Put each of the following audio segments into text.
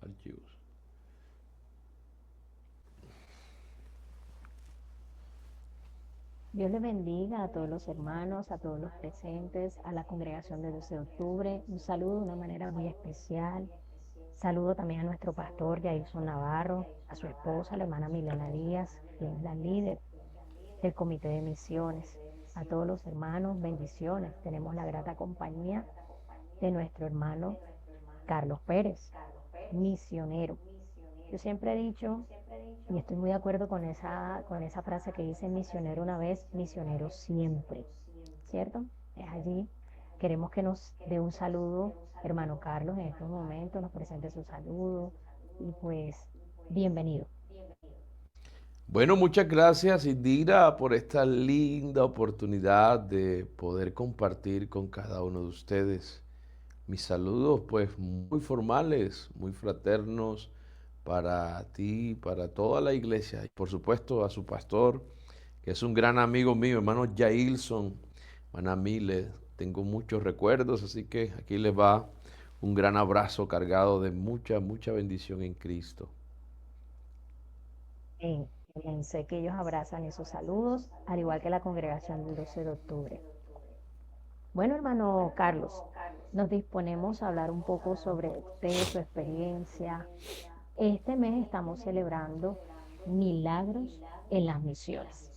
archivos. Dios les bendiga a todos los hermanos, a todos los presentes, a la congregación de 12 de octubre. Un saludo de una manera muy especial. Saludo también a nuestro pastor Jailson Navarro, a su esposa, la hermana Milena Díaz, quien es la líder del Comité de Misiones. A todos los hermanos, bendiciones. Tenemos la grata compañía de nuestro hermano Carlos Pérez, misionero. Yo siempre he dicho, y estoy muy de acuerdo con esa frase que dice misionero una vez, misionero siempre, ¿cierto? Es allí. Queremos que nos dé un saludo, hermano Carlos, en estos momentos, nos presente su saludo y pues bienvenido. Bueno, muchas gracias, Indira, por esta linda oportunidad de poder compartir con cada uno de ustedes. Mis saludos, pues, muy formales, muy fraternos para ti, para toda la iglesia y por supuesto a su pastor, que es un gran amigo mío, hermano Jailson, hermana Mile. Tengo muchos recuerdos, así que aquí les va un gran abrazo cargado de mucha, mucha bendición en Cristo. En, sé que ellos abrazan esos saludos, al igual que la congregación del 12 de octubre. Bueno, hermano Carlos, nos disponemos a hablar un poco sobre usted, su experiencia. Este mes estamos celebrando milagros en las misiones,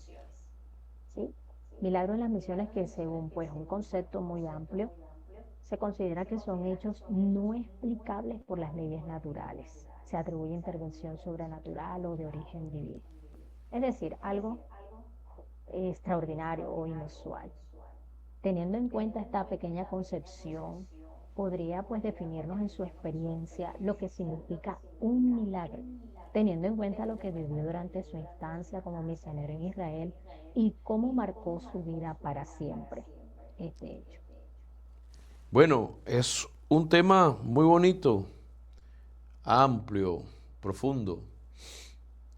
¿sí? Milagros en las misiones que según pues un concepto muy amplio, se considera que son hechos no explicables por las leyes naturales. Se atribuye intervención sobrenatural o de origen divino. Es decir, algo extraordinario o inusual. Teniendo en cuenta esta pequeña concepción, podría pues definirnos en su experiencia lo que significa un milagro, teniendo en cuenta lo que vivió durante su instancia como misionero en Israel y cómo marcó su vida para siempre este hecho. Bueno, es un tema muy bonito, amplio, profundo.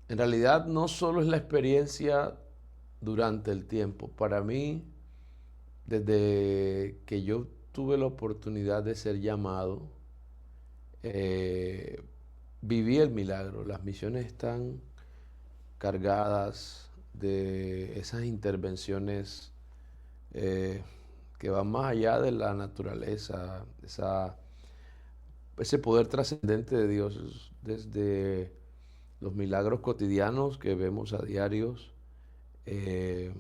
En realidad no solo es la experiencia durante el tiempo. Para mí, desde que yo tuve la oportunidad de ser llamado, eh, viví el milagro. Las misiones están cargadas de esas intervenciones eh, que van más allá de la naturaleza, ese poder trascendente de Dios, desde los milagros cotidianos que vemos a diarios eh,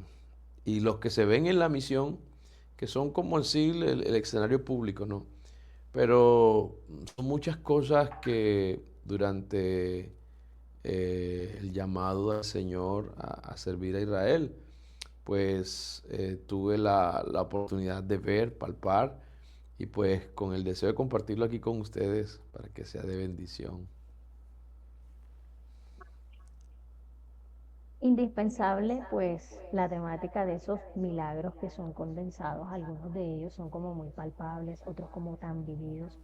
y los que se ven en la misión, que son como en sí el escenario público, ¿no? Pero son muchas cosas que durante el llamado del Señor a servir a Israel, pues tuve la oportunidad de ver, palpar y pues con el deseo de compartirlo aquí con ustedes para que sea de bendición. Indispensable, pues, la temática de esos milagros que son condensados, algunos de ellos son como muy palpables, otros como tan vividos.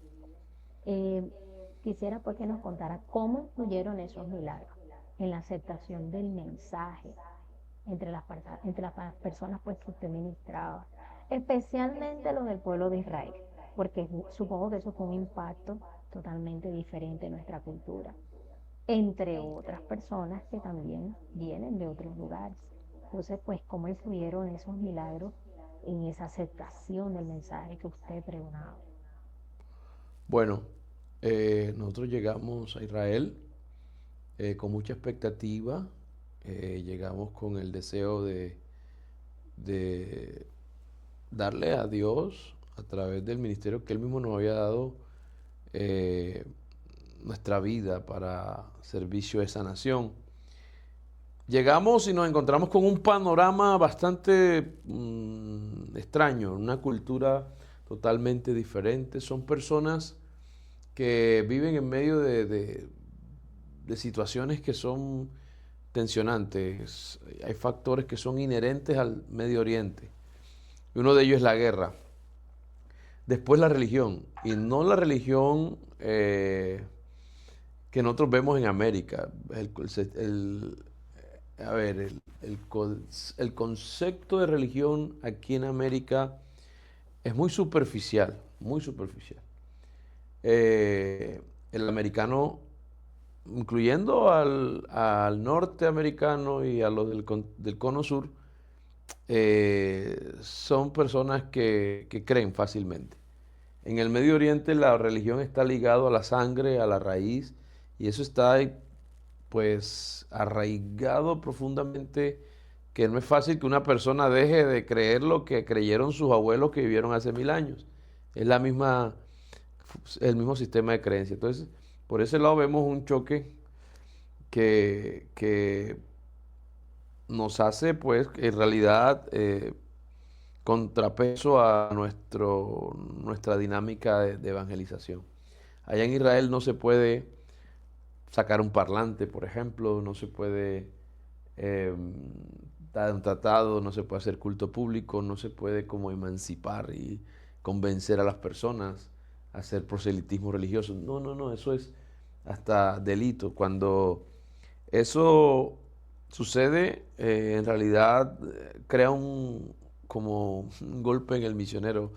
Eh, Quisiera pues que nos contara cómo influyeron esos milagros en la aceptación del mensaje entre las personas pues que usted ministraba, especialmente los del pueblo de Israel, porque supongo que eso fue un impacto totalmente diferente en nuestra cultura entre otras personas que también vienen de otros lugares. Entonces, pues, ¿cómo influyeron esos milagros en esa aceptación del mensaje que usted pregonaba? Bueno, nosotros llegamos a Israel con mucha expectativa, llegamos con el deseo de darle a Dios a través del ministerio que Él mismo nos había dado eh, nuestra vida para servicio a esa nación. Llegamos y nos encontramos con un panorama bastante extraño, una cultura totalmente diferente. Son personas que viven en medio de situaciones que son tensionantes. Hay factores que son inherentes al Medio Oriente. Y uno de ellos es la guerra. Después la religión. Y no la religión que nosotros vemos en América. A ver, el concepto de religión aquí en América es muy superficial, muy superficial. el americano, incluyendo al norteamericano y a los del cono sur, son personas que creen fácilmente. En el Medio Oriente la religión está ligado a la sangre, a la raíz, y eso está pues arraigado profundamente, que no es fácil que una persona deje de creer lo que creyeron sus abuelos que vivieron hace 1000 años. Es la misma, el mismo sistema de creencia. Entonces, por ese lado vemos un choque que nos hace, pues, en realidad, contrapeso a nuestra dinámica de evangelización. Allá en Israel no se puede sacar un parlante, por ejemplo, no se puede eh, dar un tratado, no se puede hacer culto público, no se puede como emancipar y convencer a las personas a hacer proselitismo religioso. No, no, no, eso es hasta delito. Cuando eso sucede, en realidad crea como un golpe en el misionero,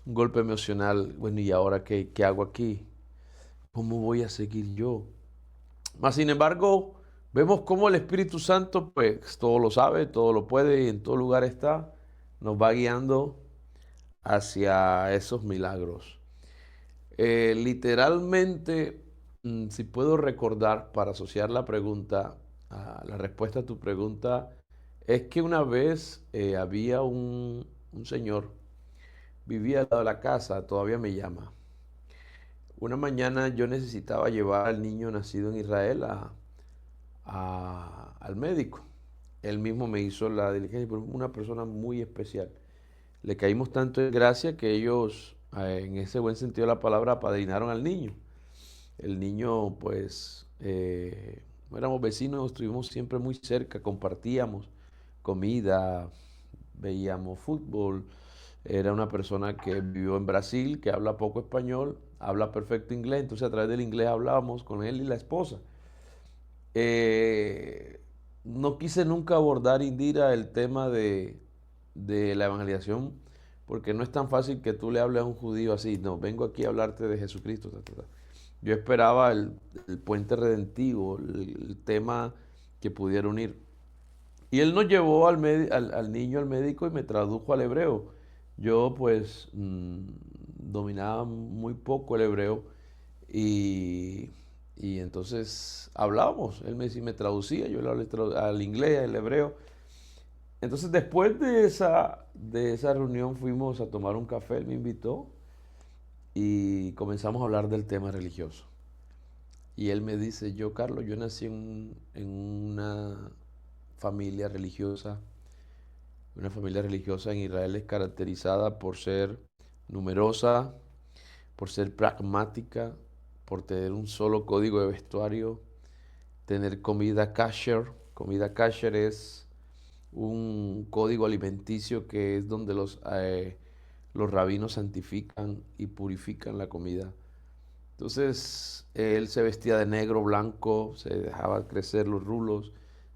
un golpe emocional. Bueno, ¿y ahora qué hago aquí? ¿Cómo voy a seguir yo? Mas, sin embargo, vemos cómo el Espíritu Santo, pues, todo lo sabe, todo lo puede y en todo lugar está, nos va guiando hacia esos milagros. Literalmente, si puedo recordar para asociar la pregunta, a la respuesta a tu pregunta, es que una vez había un señor, vivía al lado de la casa, todavía me llama. Una mañana yo necesitaba llevar al niño nacido en Israel al médico. Él mismo me hizo la diligencia, pero una persona muy especial. Le caímos tanto en gracia que ellos, en ese buen sentido de la palabra, apadrinaron al niño. El niño, pues, éramos vecinos, estuvimos siempre muy cerca, compartíamos comida, veíamos fútbol. Era una persona que vivió en Brasil, que habla poco español, habla perfecto inglés, entonces a través del inglés hablábamos con él y la esposa. Eh, no quise nunca abordar, Indira, el tema de la evangelización, porque no es tan fácil que tú le hables a un judío así. No, vengo aquí a hablarte de Jesucristo. Ta, ta, ta. Yo esperaba el puente redentivo, el tema que pudiera unir. Y él nos llevó al niño al médico y me tradujo al hebreo. Yo pues dominaba muy poco el hebreo y, y entonces hablábamos. Él me traducía, yo le hablé al inglés, al hebreo. Entonces después de esa reunión fuimos a tomar un café, él me invitó y comenzamos a hablar del tema religioso. Y él me dice, Carlos, yo nací en familia religiosa. Una familia religiosa en Israel es caracterizada por ser numerosa, por ser pragmática, por tener un solo código de vestuario, tener comida kasher. Comida kasher es un código alimenticio que es donde los rabinos santifican y purifican la comida. Entonces, él se vestía de negro, blanco, se dejaba crecer los rulos,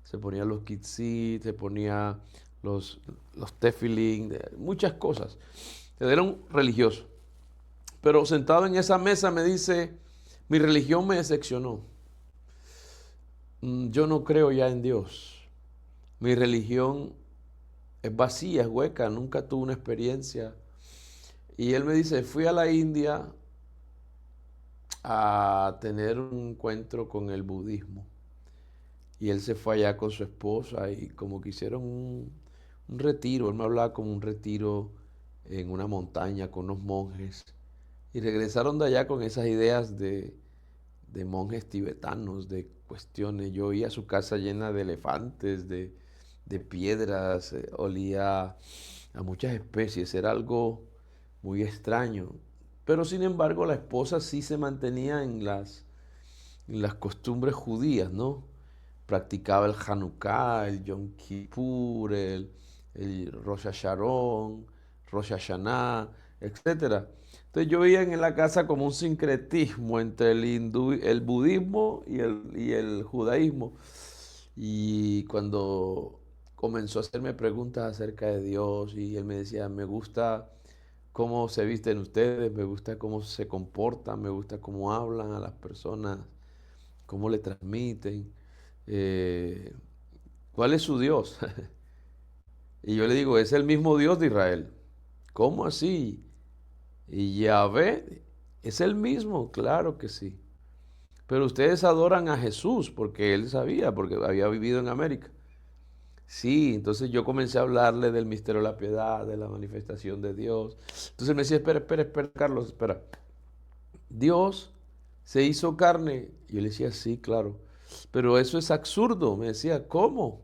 se ponía los kitzit, se ponía los, los tefilín, muchas cosas. Era un religioso. Pero sentado en esa mesa me dice, mi religión me decepcionó. Yo no creo ya en Dios. Mi religión es vacía, es hueca, nunca tuve una experiencia. Y él me dice, fui a la India a tener un encuentro con el budismo. Y él se fue allá con su esposa y como que hicieron un retiro. Él me hablaba como un retiro en una montaña con unos monjes. Y regresaron de allá con esas ideas de monjes tibetanos, de cuestiones. Yo oía su casa llena de elefantes, de piedras, olía a muchas especies. Era algo muy extraño. Pero sin embargo la esposa sí se mantenía en las costumbres judías, ¿no? Practicaba el Hanukkah, el Yom Kippur, el Rosh Hashanah, Rosh Hashanah, etcétera. Entonces yo veía en la casa como un sincretismo entre el budismo y el judaísmo. Y cuando comenzó a hacerme preguntas acerca de Dios y él me decía, me gusta cómo se visten ustedes, me gusta cómo se comportan, me gusta cómo hablan a las personas, cómo le transmiten, eh, cuál es su Dios. Y yo le digo, es el mismo Dios de Israel. ¿Cómo así? Y Yahvé es el mismo, claro que sí. Pero ustedes adoran a Jesús porque él sabía, porque había vivido en América. Sí, entonces yo comencé a hablarle del misterio de la piedad, de la manifestación de Dios. Entonces él me decía, espera, espera, espera, Carlos, espera. Dios se hizo carne. Y yo le decía, sí, claro. Pero eso es absurdo. Me decía, ¿cómo?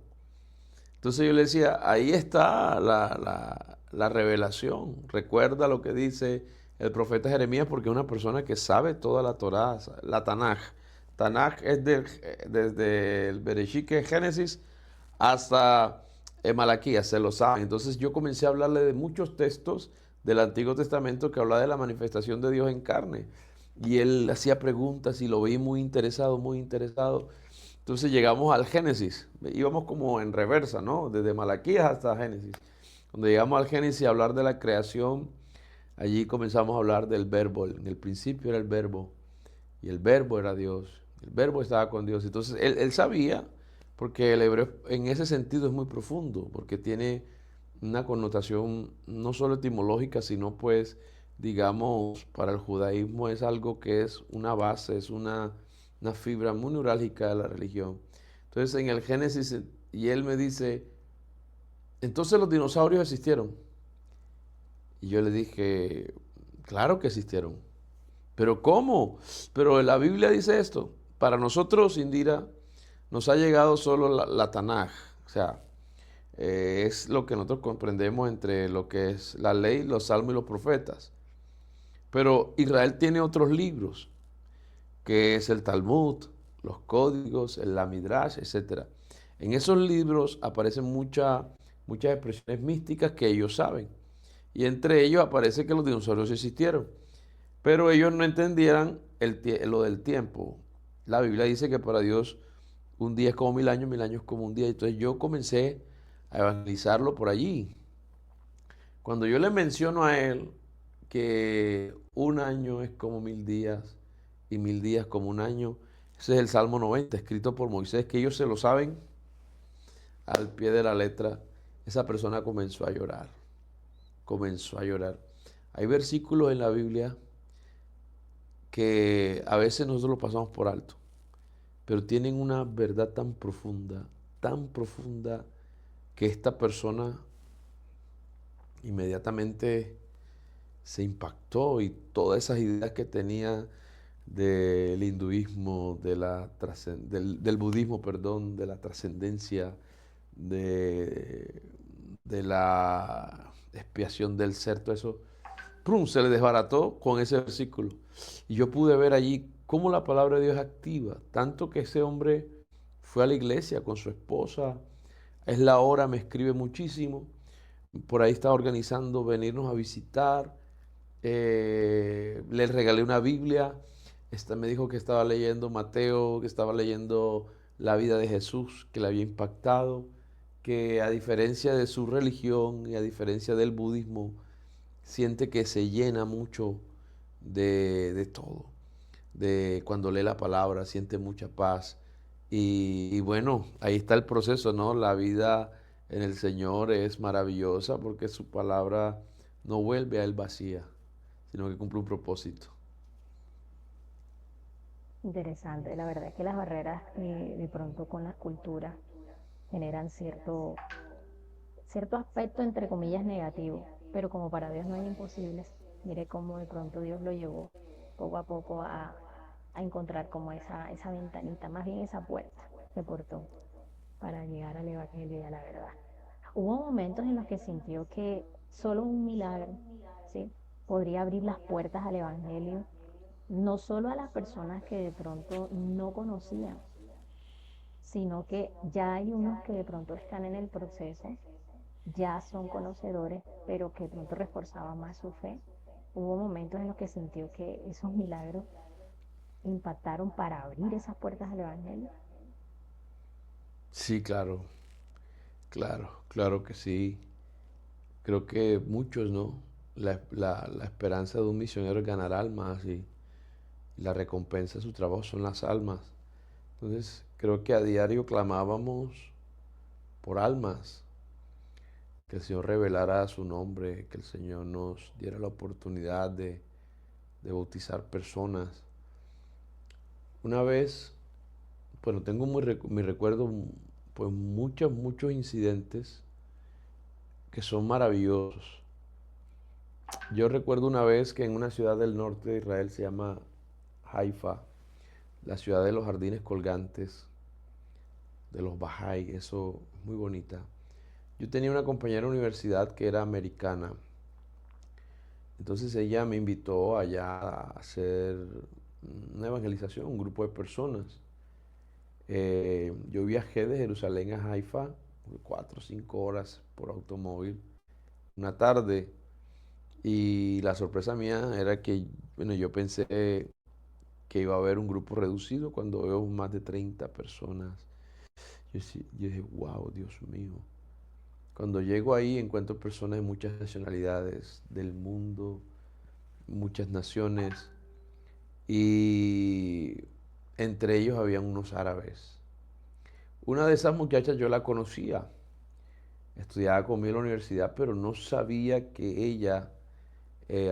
Entonces yo le decía, ahí está la revelación. Recuerda lo que dice el profeta Jeremías porque es una persona que sabe toda la Torá, la Tanaj. Tanaj es desde el Bereshit, que es Génesis, hasta Malaquías, se lo sabe. Entonces yo comencé a hablarle de muchos textos del Antiguo Testamento que habla de la manifestación de Dios en carne. Y él hacía preguntas y lo vi muy interesado, muy interesado. Entonces llegamos al Génesis, íbamos como en reversa, ¿no? Desde Malaquías hasta Génesis. Cuando llegamos al Génesis a hablar de la creación, allí comenzamos a hablar del verbo. En el principio era el verbo y el verbo era Dios. El verbo estaba con Dios. Entonces él sabía, porque el hebreo en ese sentido es muy profundo, porque tiene una connotación no solo etimológica, sino pues, digamos, para el judaísmo es algo que es una base, es una fibra muy neurálgica de la religión. Entonces en el Génesis, y él me dice, entonces los dinosaurios existieron. Y yo le dije, claro que existieron. Pero ¿cómo? Pero la Biblia dice esto. Para nosotros, Indira, nos ha llegado solo la Tanaj. O sea, es lo que nosotros comprendemos entre lo que es la ley, los salmos y los profetas. Pero Israel tiene otros libros, que es el Talmud, los códigos, el Lamidrash, etc. En esos libros aparecen muchas expresiones místicas que ellos saben. Y entre ellos aparece que los dinosaurios existieron. Pero ellos no entendieran lo del tiempo. La Biblia dice que para Dios un día es como 1000 años, 1000 años como un día. Entonces yo comencé a evangelizarlo por allí. Cuando yo le menciono a él que un año es como 1000 días y 1000 días como un año, ese es el Salmo 90, escrito por Moisés, que ellos se lo saben al pie de la letra, esa persona comenzó a llorar, comenzó a llorar. Hay versículos en la Biblia que a veces nosotros lo pasamos por alto, pero tienen una verdad tan profunda, que esta persona inmediatamente se impactó y todas esas ideas que tenía del hinduismo, del budismo, perdón, de la trascendencia, de, de la expiación del ser, todo eso, ¡prum!, se le desbarató con ese versículo. Y yo pude ver allí cómo la palabra de Dios es activa, tanto que ese hombre fue a la iglesia con su esposa, es la hora, me escribe muchísimo, por ahí está organizando venirnos a visitar, le regalé una Biblia, me dijo que estaba leyendo Mateo, que estaba leyendo la vida de Jesús, que le había impactado, que a diferencia de su religión y a diferencia del budismo, siente que se llena mucho de todo, de cuando lee la palabra, siente mucha paz. Y bueno, ahí está el proceso, ¿no? La vida en el Señor es maravillosa porque su palabra no vuelve a él vacía, sino que cumple un propósito. Interesante. La verdad es que las barreras de pronto con las culturas generan cierto aspecto, entre comillas, negativo, pero como para Dios no hay imposibles, mire cómo de pronto Dios lo llevó poco a poco a encontrar como esa ventanita, más bien esa puerta de portón para llegar al Evangelio y a la verdad. Hubo momentos en los que sintió que solo un milagro, ¿sí?, podría abrir las puertas al Evangelio, no solo a las personas que de pronto no conocían, sino que ya hay unos que de pronto están en el proceso, ya son conocedores, pero que de pronto reforzaban más su fe. Hubo momentos en los que sintió que esos milagros impactaron para abrir esas puertas al Evangelio. Sí, claro, claro, claro que sí. Creo que muchos, ¿no? la esperanza de un misionero es ganar almas y la recompensa de su trabajo son las almas. Entonces, creo que a diario clamábamos por almas, que el Señor revelara su nombre, que el Señor nos diera la oportunidad de bautizar personas. Una vez, bueno, tengo mi recuerdo, pues muchos incidentes que son maravillosos. Yo recuerdo una vez que en una ciudad del norte de Israel se llama Haifa, la ciudad de los jardines colgantes, de los Bahá'í, eso es muy bonita. Yo tenía una compañera de universidad que era americana, entonces ella me invitó allá a hacer una evangelización, un grupo de personas. Yo viajé de Jerusalén a Haifa, 4 o 5 horas por automóvil, una tarde, y la sorpresa mía era que, bueno, yo pensé que iba a haber un grupo reducido cuando veo más de 30 personas. Yo dije, wow, Dios mío. Cuando llego ahí encuentro personas de muchas nacionalidades del mundo, muchas naciones, y entre ellos habían unos árabes. Una de esas muchachas yo la conocía, estudiaba conmigo en la universidad, pero no sabía que ella,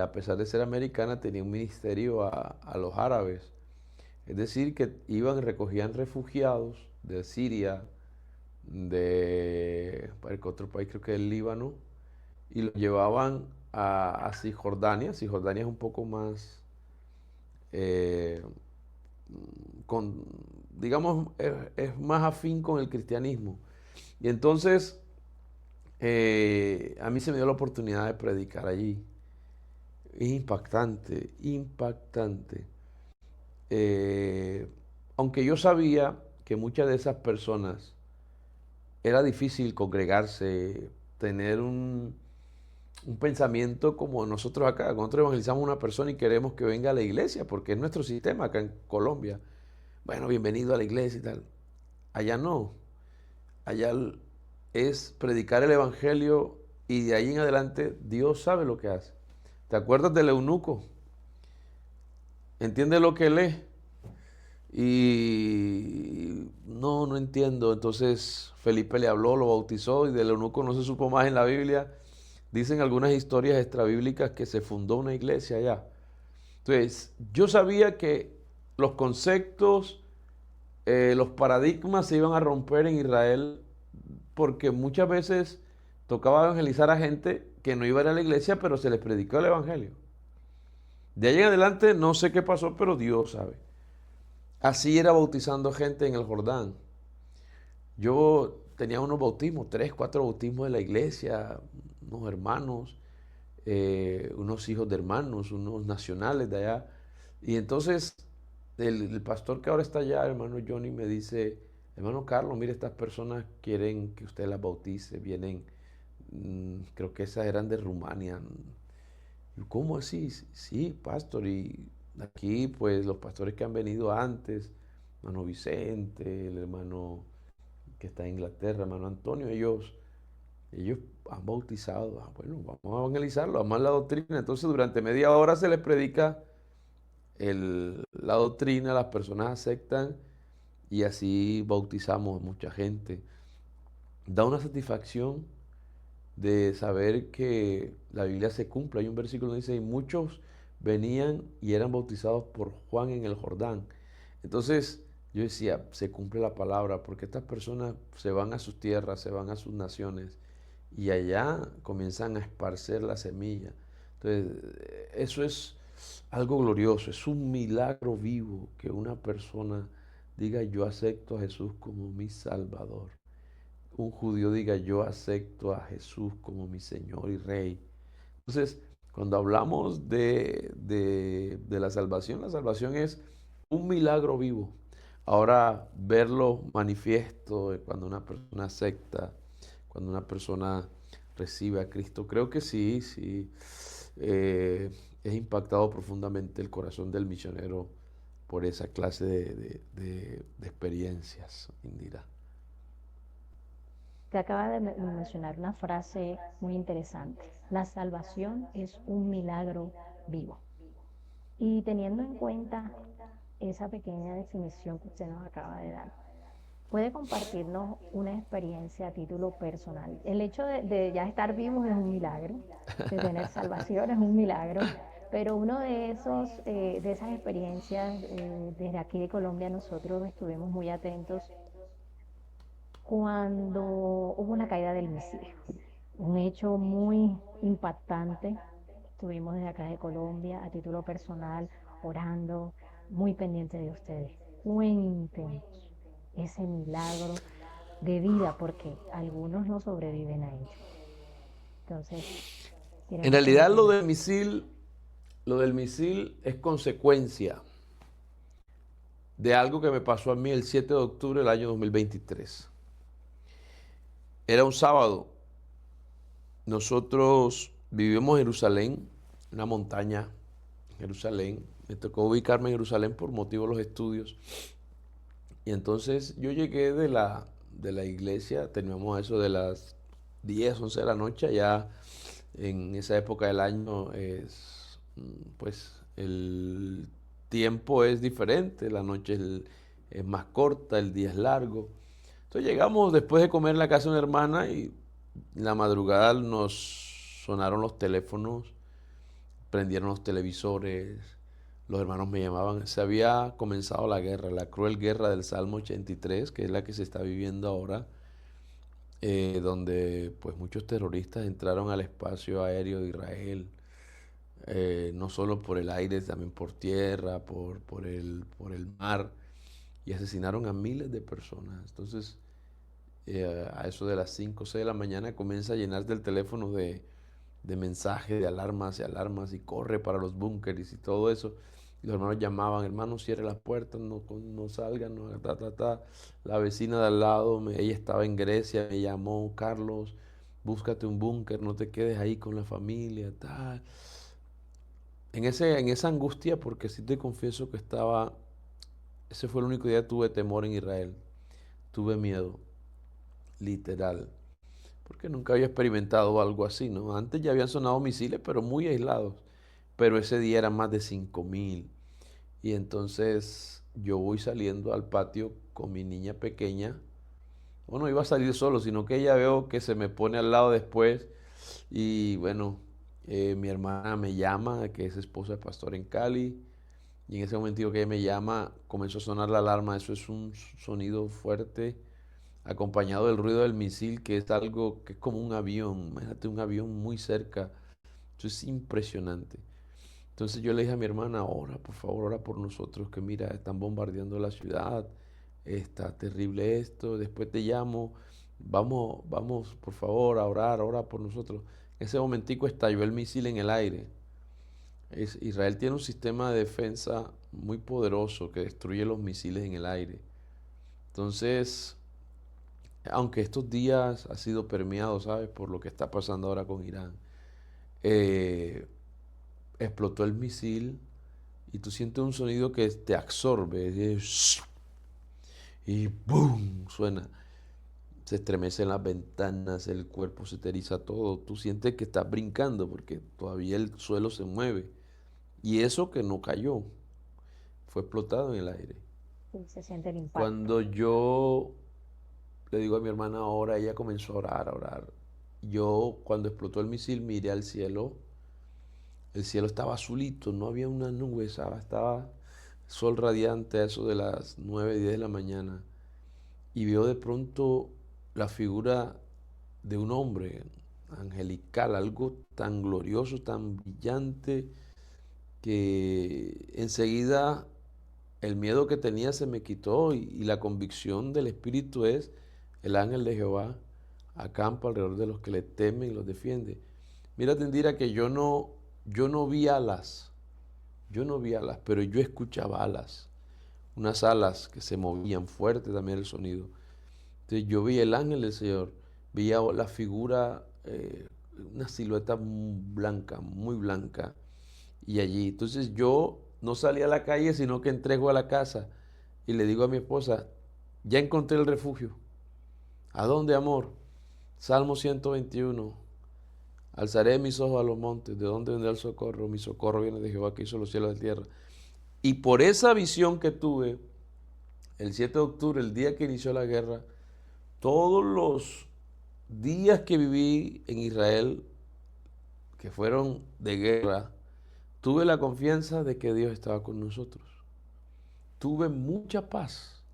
a pesar de ser americana, tenía un ministerio a los árabes. Es decir, que iban y recogían refugiados de Siria, de otro país, creo que el Líbano, y los llevaban a Cisjordania. Cisjordania es un poco más, eh, con, digamos, es más afín con el cristianismo. Y entonces a mí se me dio la oportunidad de predicar allí. Es impactante, impactante. Eh, Aunque yo sabía que muchas de esas personas era difícil congregarse, tener un pensamiento como nosotros acá. Nosotros evangelizamos a una persona y queremos que venga a la iglesia, porque es nuestro sistema acá en Colombia. Bueno, bienvenido a la iglesia y tal. Allá no. Allá es predicar el evangelio y de ahí en adelante Dios sabe lo que hace. ¿Te acuerdas del eunuco? ¿Entiende lo que lee? Y no entiendo. Entonces Felipe le habló, lo bautizó y del eunuco no se supo más en la Biblia. Dicen algunas historias extrabíblicas que se fundó una iglesia allá. Entonces, yo sabía que los conceptos, los paradigmas se iban a romper en Israel porque muchas veces tocaba evangelizar a gente que no iba a ir a la iglesia, pero se les predicó el evangelio. De ahí en adelante no sé qué pasó, pero Dios sabe. Así era bautizando gente en el Jordán. Yo tenía unos bautismos, 3, 4 bautismos de la iglesia, unos hermanos, unos hijos de hermanos, unos nacionales de allá. Y entonces el pastor que ahora está allá, hermano Johnny, me dice, hermano Carlos, mire, estas personas quieren que usted las bautice, vienen, creo que esas eran de Rumania. ¿Cómo así? Sí, pastor, y aquí pues los pastores que han venido antes, hermano Vicente, el hermano que está en Inglaterra, hermano Antonio, ellos han bautizado. Bueno, vamos a evangelizarlo, vamos a la doctrina. Entonces, durante media hora se les predica la doctrina, las personas aceptan y así bautizamos a mucha gente. Da una satisfacción de saber que la Biblia se cumple. Hay un versículo que dice, y muchos venían y eran bautizados por Juan en el Jordán. Entonces yo decía, se cumple la palabra, porque estas personas se van a sus tierras, se van a sus naciones y allá comienzan a esparcer la semilla. Entonces, eso es algo glorioso, es un milagro vivo que una persona diga, yo acepto a Jesús como mi Salvador. Un judío diga, yo acepto a Jesús como mi Señor y Rey. Entonces, cuando hablamos de la salvación es un milagro vivo. Ahora, verlo manifiesto cuando una persona acepta, cuando una persona recibe a Cristo, creo que sí, sí, es impactado profundamente el corazón del misionero por esa clase de experiencias, Indira. Te acaba de mencionar una frase muy interesante. La salvación es un milagro vivo. Y teniendo en cuenta esa pequeña definición que usted nos acaba de dar, puede compartirnos una experiencia a título personal. El hecho de ya estar vivos es un milagro, de tener salvación es un milagro, pero uno de de esas experiencias, desde aquí de Colombia nosotros estuvimos muy atentos cuando hubo una caída del misil, un hecho muy impactante. Estuvimos desde acá de Colombia a título personal orando, muy pendiente de ustedes. Cuéntenos ese milagro de vida, porque algunos no sobreviven a ello. Entonces, En queremos que nos realidad tenga. lo del misil es consecuencia de algo que me pasó a mí el 7 de octubre del año 2023. Era un sábado. Nosotros vivimos en Jerusalén, una montaña en Jerusalén. Me tocó ubicarme en Jerusalén por motivo de los estudios. Y entonces yo llegué de la iglesia, teníamos eso de las 10 11 de la noche, ya en esa época del año pues el tiempo es diferente, la noche es más corta, el día es largo. Entonces llegamos después de comer en la casa de una hermana y en la madrugada nos sonaron los teléfonos, prendieron los televisores, los hermanos me llamaban. Se había comenzado la guerra, la cruel guerra del Salmo 83, que es la que se está viviendo ahora, donde pues muchos terroristas entraron al espacio aéreo de Israel, no solo por el aire, también por tierra, por el mar, y asesinaron a miles de personas. Entonces, a eso de las 5 o 6 de la mañana comienza a llenarse el teléfono de mensajes, de alarmas, y corre para los búnkeres y todo eso. Y los hermanos llamaban, hermano, cierre las puertas, no salgan, no, ta, ta, ta. La vecina de al lado, ella estaba en Grecia, me llamó, Carlos, búscate un búnker, no te quedes ahí con la familia, tal. En esa angustia, porque sí te confieso que estaba, ese fue el único día que tuve temor en Israel, tuve miedo, literal, porque nunca había experimentado algo así, ¿no? Antes ya habían sonado misiles, pero muy aislados, pero ese día eran más de 5.000. Y entonces yo voy saliendo al patio con mi niña pequeña. Bueno, iba a salir solo, sino que ella veo que se me pone al lado después. Y bueno, mi hermana me llama, que es esposa de pastor en Cali. Y en ese momento que ella me llama, comenzó a sonar la alarma. Eso es un sonido fuerte, acompañado del ruido del misil, que es algo que es como un avión. Imagínate un avión muy cerca. Eso es impresionante. Entonces yo le dije a mi hermana, ora, por favor, ora por nosotros, que mira, están bombardeando la ciudad, está terrible esto, después te llamo, vamos, por favor, a orar, ora por nosotros. En ese momentico estalló el misil en el aire. Israel tiene un sistema de defensa muy poderoso que destruye los misiles en el aire. Entonces, aunque estos días ha sido permeado, ¿sabes?, por lo que está pasando ahora con Irán, eh, explotó el misil y tú sientes un sonido que te absorbe y ¡boom! Suena. Se estremecen las ventanas, el cuerpo se te eriza todo. Tú sientes que estás brincando porque todavía el suelo se mueve. Y eso que no cayó, fue explotado en el aire. Sí, se siente el impacto. Cuando yo le digo a mi hermana ahora, ella comenzó a orar, a orar. Yo, cuando explotó el misil, miré al cielo. El cielo estaba azulito, no había una nube, estaba sol radiante a eso de las 9 10 de la mañana. Y veo de pronto la figura de un hombre angelical, algo tan glorioso, tan brillante, que enseguida el miedo que tenía se me quitó y la convicción del Espíritu es: el ángel de Jehová acampa alrededor de los que le temen y los defiende. Mira, Tendira, que yo no vi alas, yo no vi alas, pero yo escuchaba alas, unas alas que se movían fuerte también el sonido. Entonces yo vi el ángel del Señor, veía la figura, una silueta blanca, muy blanca, y allí. Entonces yo no salí a la calle, sino que entrego a la casa y le digo a mi esposa, ya encontré el refugio. ¿A dónde, amor? Salmo 121. Alzaré mis ojos a los montes, ¿de dónde vendrá el socorro? Mi socorro viene de Jehová que hizo los cielos y la tierra. Y por esa visión que tuve, el 7 de octubre, el día que inició la guerra, todos los días que viví en Israel, que fueron de guerra, tuve la confianza de que Dios estaba con nosotros. Tuve mucha paz.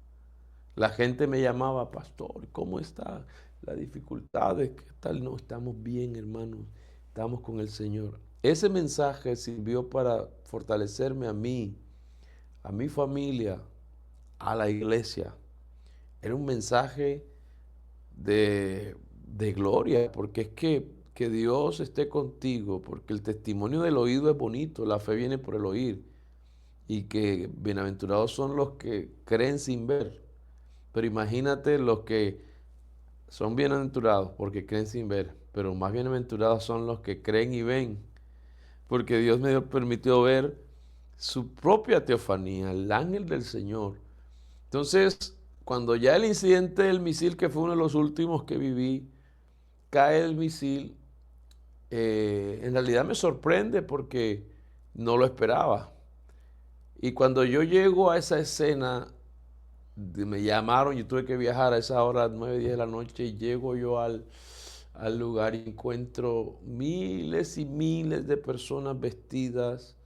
La gente me llamaba, pastor, ¿cómo está? Las dificultades, ¿qué tal? No, estamos bien, hermanos. Estamos con el Señor. Ese mensaje sirvió para fortalecerme a mí, a mi familia, a la iglesia. Era un mensaje de gloria, porque es que Dios esté contigo, porque el testimonio del oído es bonito, la fe viene por el oír, y que bienaventurados son los que creen sin ver. Pero imagínate los que son bienaventurados porque creen sin ver, pero más bienaventurados son los que creen y ven, porque Dios me permitió ver su propia teofanía, el ángel del Señor. Entonces, cuando ya el incidente del misil, que fue uno de los últimos que viví, cae el misil, en realidad me sorprende porque no lo esperaba. Y cuando yo llego a esa escena, me llamaron, yo tuve que viajar a esa hora, 9, 10 de la noche, y llego yo al lugar y encuentro miles y miles de personas vestidas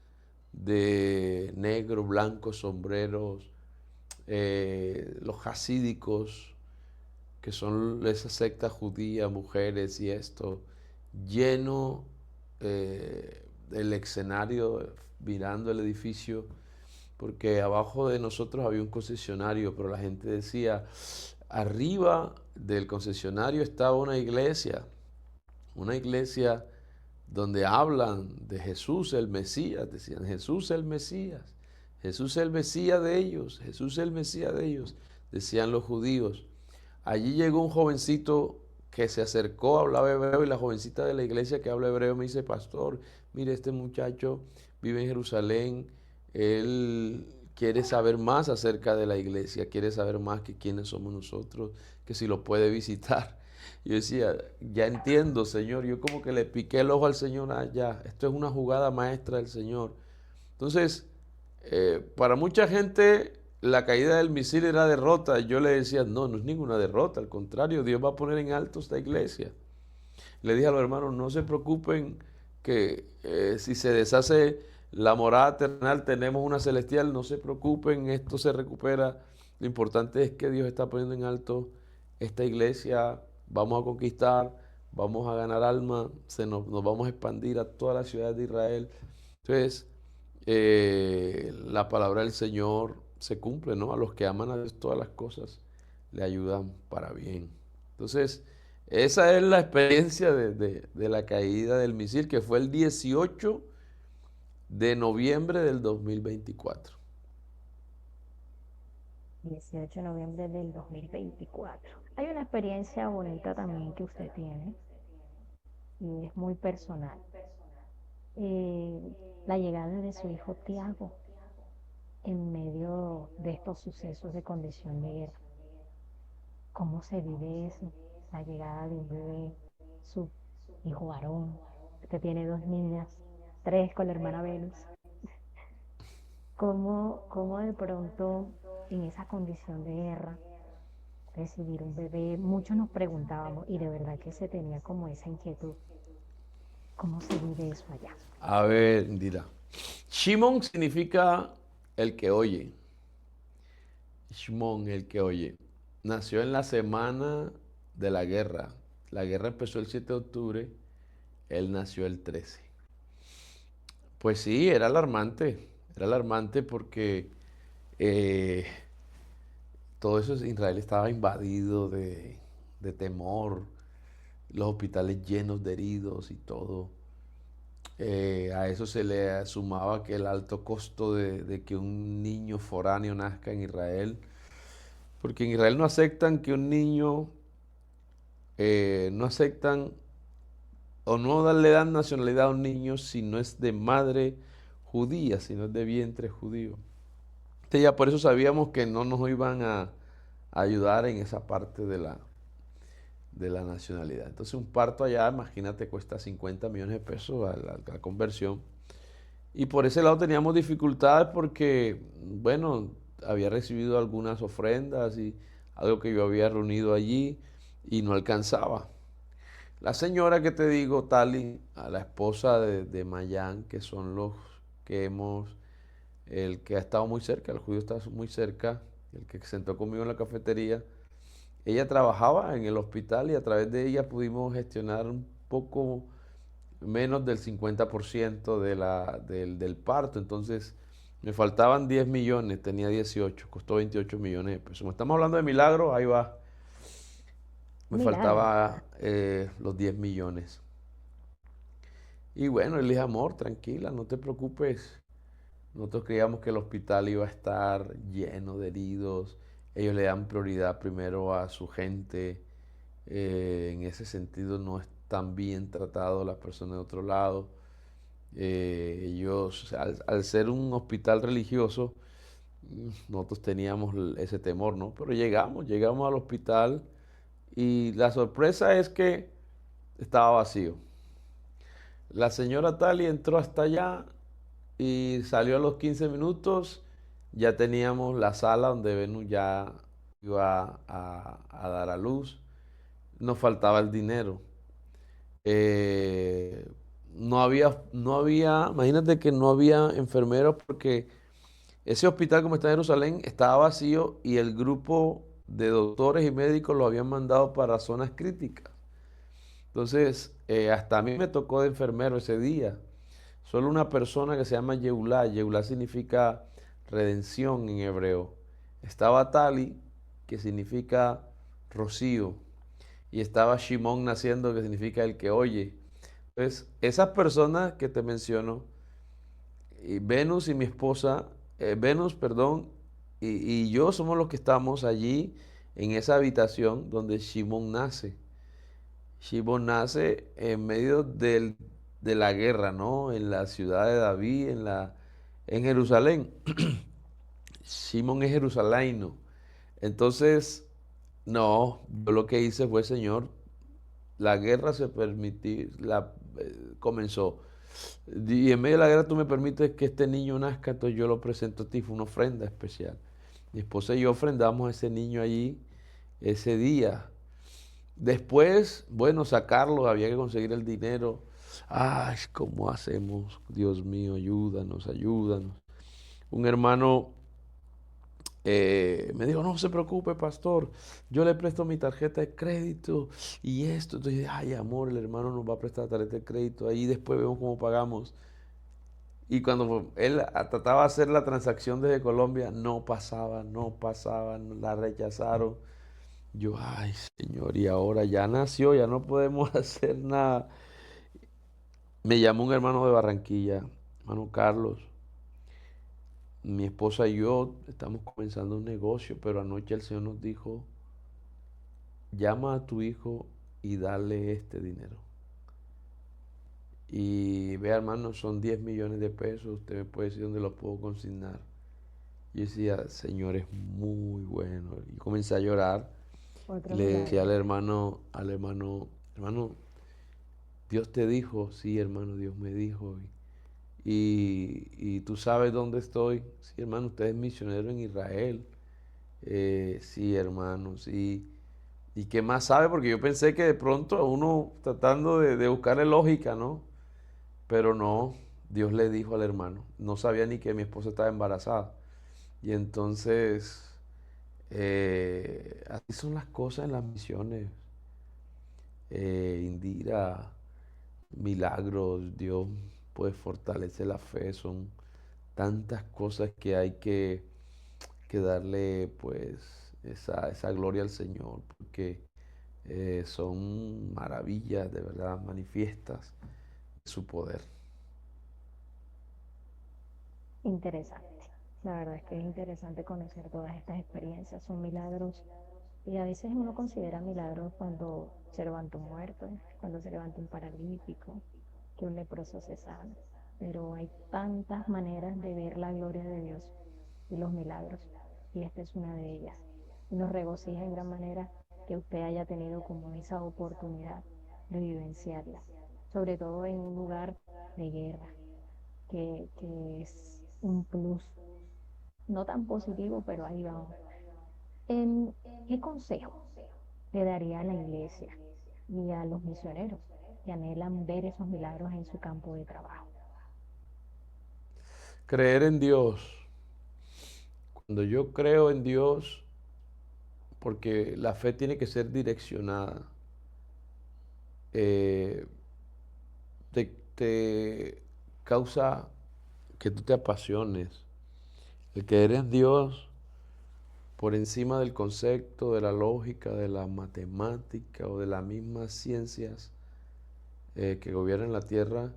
de negro, blanco, sombreros, los hasídicos, que son esa secta judía, mujeres y esto, lleno el escenario, mirando el edificio, porque abajo de nosotros había un concesionario, pero la gente decía, arriba del concesionario estaba una iglesia donde hablan de Jesús el Mesías, decían Jesús el Mesías, Jesús el Mesías de ellos, Jesús el Mesías de ellos, decían los judíos. Allí llegó un jovencito que se acercó, hablaba hebreo, y la jovencita de la iglesia que habla hebreo me dice, pastor, mire, este muchacho vive en Jerusalén, él quiere saber más acerca de la iglesia, quiere saber más que quiénes somos nosotros, que si lo puede visitar. Yo decía, ya entiendo, Señor, yo como que le piqué el ojo al Señor allá, esto es una jugada maestra del Señor. Entonces, para mucha gente la caída del misil era derrota. Yo le decía, no, no es ninguna derrota, al contrario, Dios va a poner en alto esta iglesia. Le dije a los hermanos, no se preocupen que si se deshace la morada terrenal, tenemos una celestial, no se preocupen, esto se recupera. Lo importante es que Dios está poniendo en alto esta iglesia, vamos a conquistar, vamos a ganar alma, nos vamos a expandir a todas las ciudades de Israel. Entonces, la palabra del Señor se cumple, ¿no? A los que aman a Dios todas las cosas le ayudan para bien. Entonces, esa es la experiencia de la caída del misil, que fue el 18 de noviembre del 2024. 18 de noviembre del 2024. Hay una experiencia bonita también que usted tiene y es muy personal. La llegada de su hijo Tiago en medio de estos sucesos de condición de guerra. ¿Cómo se vive eso? La llegada de un bebé, su hijo varón. Usted tiene dos niñas, tres con la hermana Venus. ¿Cómo de pronto en esa condición de guerra recibir un bebé? Muchos nos preguntábamos y de verdad que se tenía como esa inquietud. ¿Cómo se vive eso allá? A ver, Indira. Shimon significa el que oye. Shimon, el que oye. Nació en la semana de la guerra. La guerra empezó el 7 de octubre, él nació el 13. Pues sí, era alarmante porque eh, todo eso, Israel estaba invadido de temor, los hospitales llenos de heridos y todo. A eso se le sumaba que el alto costo de que un niño foráneo nazca en Israel, porque en Israel no aceptan que un niño, no aceptan o no le dan nacionalidad a un niño si no es de madre judía, si no es de vientre judío. Entonces ya por eso sabíamos que no nos iban a ayudar en esa parte de la nacionalidad. Entonces un parto allá, imagínate, cuesta 50 millones de pesos a la conversión. Y por ese lado teníamos dificultades porque, bueno, había recibido algunas ofrendas y algo que yo había reunido allí y no alcanzaba. La señora que te digo, Tali, a la esposa de Mayán, que son los que hemos, el que ha estado muy cerca, el judío está muy cerca, el que se sentó conmigo en la cafetería, ella trabajaba en el hospital y a través de ella pudimos gestionar un poco menos del 50% del parto. Entonces, me faltaban 10 millones, tenía 18, costó 28 millones de pesos. Como estamos hablando de milagros, ahí va. Me Milagro. faltaba los 10 millones. Y bueno, él le dije, amor, tranquila, no te preocupes. Nosotros creíamos que el hospital iba a estar lleno de heridos. Ellos le dan prioridad primero a su gente. En ese sentido no están bien tratados las personas de otro lado. Ellos, al ser un hospital religioso, nosotros teníamos ese temor, ¿no? Pero llegamos al hospital y la sorpresa es que estaba vacío. La señora Tali entró hasta allá y salió a los 15 minutos. Ya teníamos la sala donde Venus ya iba a dar a luz. Nos faltaba el dinero. Eh, no había, imagínate que no había enfermeros porque ese hospital como está en Jerusalén estaba vacío y el grupo de doctores y médicos lo habían mandado para zonas críticas. Entonces, hasta a mí me tocó de enfermero ese día. Solo una persona que se llama Yehulá. Yehulá significa redención en hebreo. Estaba Tali, que significa rocío. Y estaba Shimón naciendo, que significa el que oye. Entonces, esas personas que te menciono, y Venus y mi esposa, Venus, perdón, y yo somos los que estamos allí en esa habitación donde Shimón nace. Shimón nace en medio de la guerra, ¿no? En la ciudad de David, en Jerusalén. Shimón es jerusaleno. Entonces, no, yo lo que hice fue, Señor, la guerra se permitió, comenzó. Y en medio de la guerra tú me permites que este niño nazca, entonces yo lo presento a ti, fue una ofrenda especial. Mi esposa y yo ofrendamos a ese niño allí ese día. Después, bueno, sacarlo, había que conseguir el dinero. Ay, ¿cómo hacemos? Dios mío, ayúdanos, ayúdanos. Un hermano me dijo, no se preocupe, pastor, yo le presto mi tarjeta de crédito y esto. Entonces, ay, amor, el hermano nos va a prestar tarjeta de crédito, ahí después vemos cómo pagamos. Y cuando él trataba de hacer la transacción desde Colombia, no pasaba, no pasaba, la rechazaron. Yo, ay, Señor, y ahora ya nació, ya no podemos hacer nada. Me llamó un hermano de Barranquilla, hermano Carlos. Mi esposa y yo estamos comenzando un negocio, pero anoche el Señor nos dijo, llama a tu hijo y dale este dinero. Y vea, hermano, son 10 millones de pesos, usted me puede decir dónde los puedo consignar. Yo decía, Señor, es muy bueno. Y comencé a llorar. Otro Le decía milagro. al hermano, hermano, Dios te dijo, sí, hermano, Dios me dijo. Y tú sabes dónde estoy. Sí, hermano, usted es misionero en Israel. Sí, hermano, sí. ¿Y qué más sabe? Porque yo pensé que de pronto uno tratando de buscarle lógica, ¿no? Pero no, Dios le dijo al hermano. No sabía ni que mi esposa estaba embarazada. Y entonces, así son las cosas en las misiones. Indira, milagros, Dios puede fortalecer la fe, son tantas cosas que hay que darle pues esa gloria al Señor, porque son maravillas de verdad manifiestas de su poder. Interesante. La verdad es que es interesante conocer todas estas experiencias, son milagros. Y a veces uno considera milagros cuando se levanta un muerto, cuando se levanta un paralítico, que un leproso se sana. Pero hay tantas maneras de ver la gloria de Dios y los milagros. Y esta es una de ellas. Y nos regocija en gran manera que usted haya tenido como esa oportunidad de vivenciarla, sobre todo en un lugar de guerra, que es un plus, no tan positivo, pero ahí vamos. ¿Qué consejo le daría a la iglesia y a los misioneros que anhelan ver esos milagros en su campo de trabajo? Creer en Dios. Cuando yo creo en Dios, porque la fe tiene que ser direccionada, eh, te causa que tú te apasiones. El creer en Dios por encima del concepto, de la lógica, de la matemática o de las mismas ciencias que gobiernan la tierra,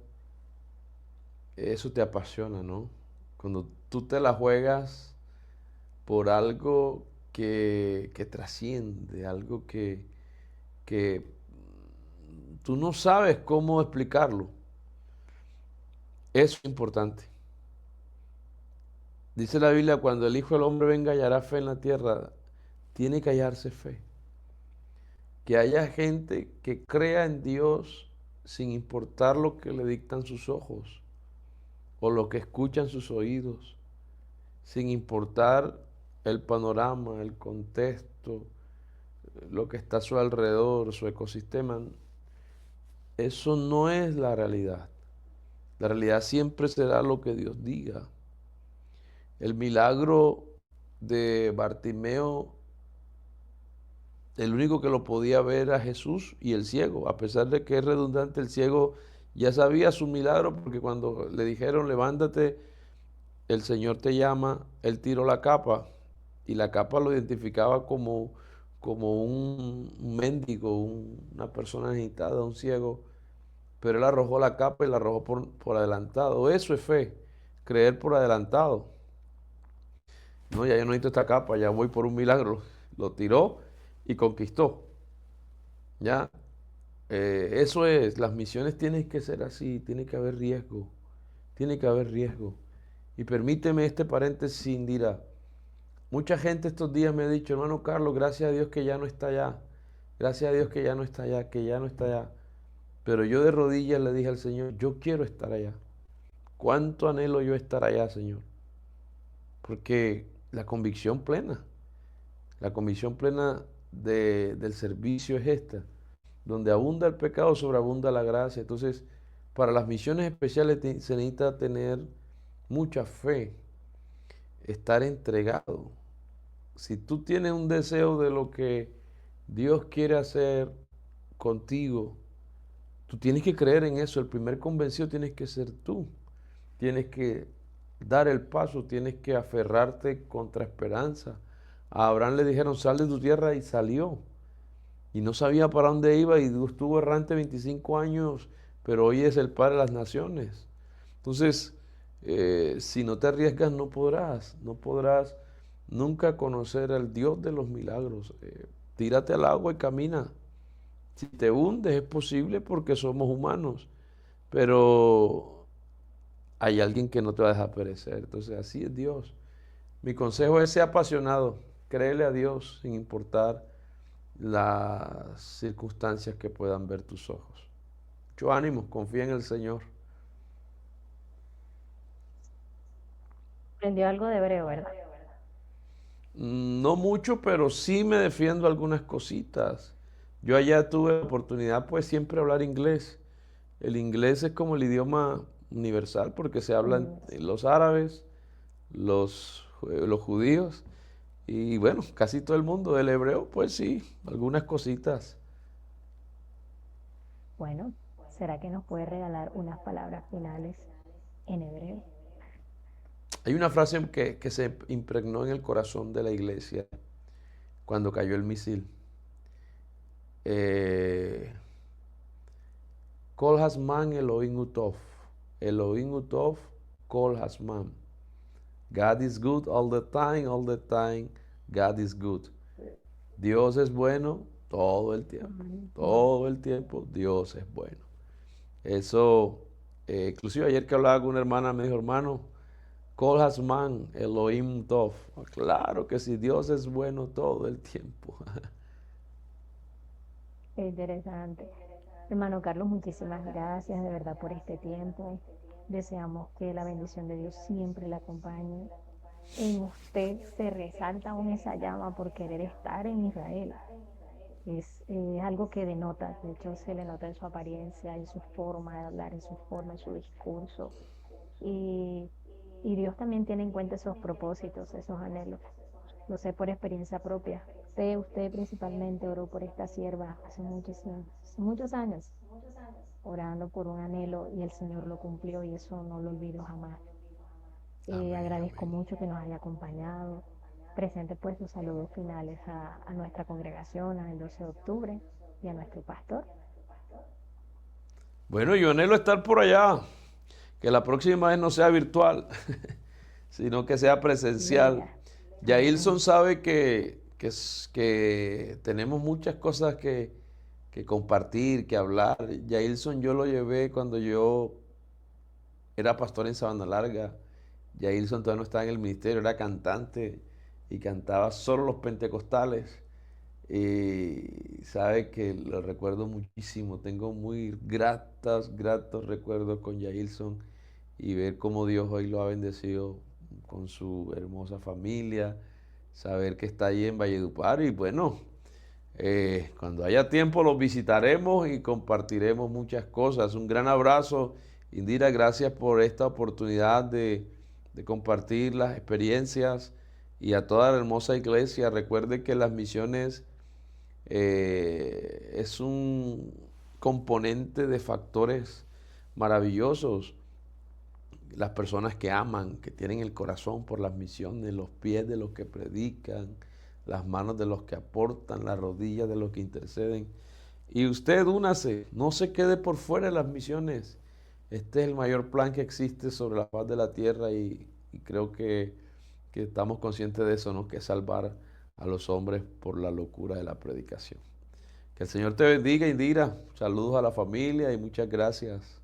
eso te apasiona, ¿no? Cuando tú te la juegas por algo que trasciende, algo que tú no sabes cómo explicarlo. Eso es importante. Dice la Biblia, cuando el Hijo del Hombre venga hallará fe en la tierra, tiene que hallarse fe. Que haya gente que crea en Dios sin importar lo que le dictan sus ojos o lo que escuchan sus oídos, sin importar el panorama, el contexto, lo que está a su alrededor, su ecosistema. Eso no es la realidad. La realidad siempre será lo que Dios diga. El milagro de Bartimeo, el único que lo podía ver era Jesús y el ciego. A pesar de que es redundante, el ciego ya sabía su milagro porque cuando le dijeron levántate, el Señor te llama, él tiró la capa y la capa lo identificaba como un mendigo, una persona agitada, un ciego, pero él arrojó la capa y la arrojó por adelantado. Eso es fe, creer por adelantado. No, ya yo no necesito esta capa, ya voy por un milagro. Lo tiró y conquistó. Ya, eso es, las misiones tienen que ser así, tiene que haber riesgo, tiene que haber riesgo. Y permíteme este paréntesis, Indira. Mucha gente estos días me ha dicho, hermano Carlos, gracias a Dios que ya no está allá. Gracias a Dios que ya no está allá, que ya no está allá. Pero yo de rodillas le dije al Señor, yo quiero estar allá. ¿Cuánto anhelo yo estar allá, Señor? Porque la convicción plena del servicio es esta, donde abunda el pecado, sobreabunda la gracia. Entonces, para las misiones especiales se necesita tener mucha fe, estar entregado. Si tú tienes un deseo de lo que Dios quiere hacer contigo, tú tienes que creer en eso. El primer convencido tienes que ser tú. Tienes que dar el paso, tienes que aferrarte contra esperanza. A Abraham le dijeron, sal de tu tierra y salió. Y no sabía para dónde iba y estuvo errante 25 años, pero hoy es el padre de las naciones. Entonces, si no te arriesgas, no podrás nunca conocer al Dios de los milagros. Tírate al agua y camina. Si te hundes es posible porque somos humanos, pero hay alguien que no te va a dejar perecer. Entonces, así es Dios. Mi consejo es ser apasionado, créele a Dios sin importar las circunstancias que puedan ver tus ojos. Mucho ánimo, confía en el Señor. Aprendió algo de hebreo, ¿verdad? No mucho, pero sí me defiendo algunas cositas. Yo allá tuve la oportunidad, pues, siempre hablar inglés. El inglés es como el idioma universal porque se habla en los árabes, los judíos y bueno, casi todo el mundo. Del hebreo, pues sí, algunas cositas. Bueno, ¿será que nos puede regalar unas palabras finales en hebreo? Hay una frase que se impregnó en el corazón de la iglesia cuando cayó el misil. Eh, Kol Hasman Elohim Utov. Elohim Utov, Kol Hasman. God is good all the time, God is good. Dios es bueno todo el tiempo Dios es bueno. Eso, inclusive ayer que hablaba con una hermana me dijo, hermano, Kol Hasman Elohim Tov. Claro que si Dios es bueno todo el tiempo. Qué interesante. Hermano Carlos, muchísimas gracias de verdad por este tiempo. Deseamos que la bendición de Dios siempre le acompañe. En usted se resalta aún esa llama por querer estar en Israel. Es algo que denota, de hecho se le nota en su apariencia, en su forma de hablar, en su forma, en su discurso. Y, y Dios también tiene en cuenta esos propósitos, esos anhelos. Lo sé por experiencia propia. Sé, usted principalmente oró por esta sierva hace muchos años, orando por un anhelo y el Señor lo cumplió y eso no lo olvido jamás. Amén, Agradezco amén. mucho que nos haya acompañado. Presente pues sus saludos finales a nuestra congregación, el 12 de octubre y a nuestro pastor. Bueno, yo anhelo estar por allá, que la próxima vez no sea virtual, sino que sea presencial. Aleluya. Yailson Amén. sabe que tenemos muchas cosas que compartir, que hablar. Yailson yo lo llevé cuando yo era pastor en Sabana Larga. Yailson todavía no estaba en el ministerio, era cantante y cantaba solo los pentecostales. Y sabe que lo recuerdo muchísimo. Tengo muy gratos recuerdos con Yailson y ver cómo Dios hoy lo ha bendecido con su hermosa familia. Saber que está ahí en Valledupar y bueno, cuando haya tiempo los visitaremos y compartiremos muchas cosas. Un gran abrazo, Indira, gracias por esta oportunidad de compartir las experiencias y a toda la hermosa iglesia. Recuerde que las misiones es un componente de factores maravillosos. Las personas que aman, que tienen el corazón por las misiones, los pies de los que predican, las manos de los que aportan, las rodillas de los que interceden. Y usted únase, no se quede por fuera de las misiones. Este es el mayor plan que existe sobre la faz de la tierra y creo que estamos conscientes de eso, ¿no? Que es salvar a los hombres por la locura de la predicación. Que el Señor te bendiga, Indira. Saludos a la familia y muchas gracias.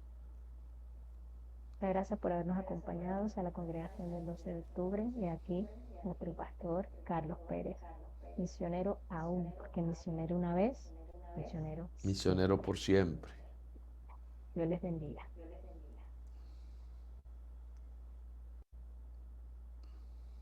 Muchas gracias por habernos acompañado a la congregación del 12 de octubre y aquí nuestro pastor Carlos Pérez, misionero aún, porque misionero una vez, misionero Misionero siempre. por siempre. Dios les bendiga.